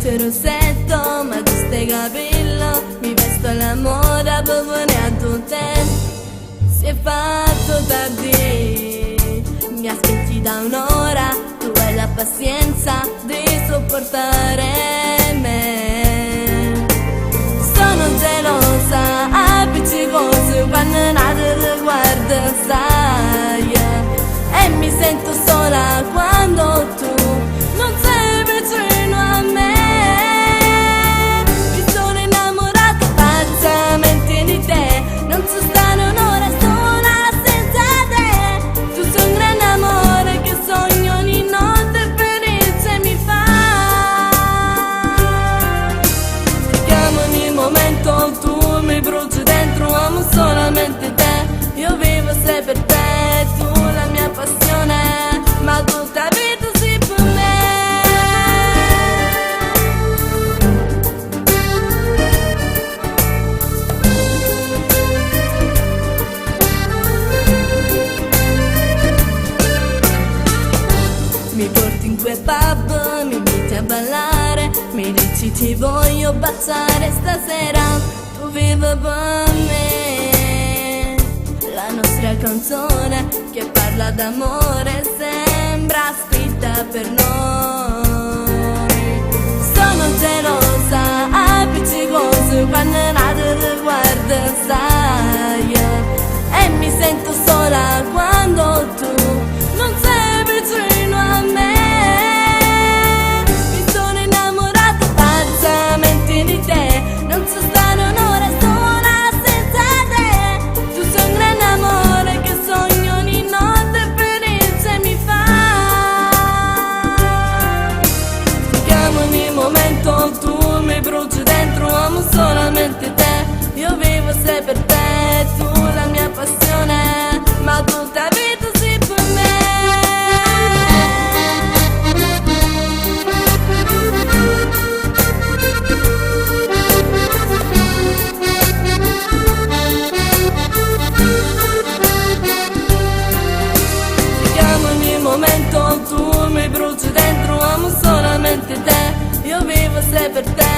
faccio il rossetto, ma tu stai capello, mi vesto l'amore per venire a tu te. Si è fatto tardi, mi aspetti da un'ora, tu hai la pazienza di sopportare me. Sono gelosa, appiccicosa, quando nata ti guardo, sai, e mi sento sola quando tu non sei vicino a me. Mi sono innamorata pazzamente di te, non so stare un'ora sola senza te. Tu sei un grande amore che sogno ogni notte, felice mi fa. Ti chiamo ogni momento, tu mi bruci dentro, amo solamente te. Io vivo se per te, tu la mia passione, ma tutta vita sei per me. Mi porti in quel pub, mi inviti a ballare, mi dici ti voglio baciare stasera, tu vivo per me. La nostra canzone che parla d'amore sembra scritta per noi. Sono gelosa, appiccicosa, quando nata ti guardo, sai, e mi sento sola quando tu non sei vicino a me. Mi sono innamorata pazzamente di te, non so stare un'ora sola senza te. Tu sei un grande amore che sogno ogni notte, felice mi fa. Ti chiamo ogni momento, tu mi bruci dentro, amo solamente te. Io vivo se per te, tu la mia passione, ma tutta vita sei per me. Ti chiamo ogni momento, tu mi bruci dentro, amo solamente te. Io vivo se per te.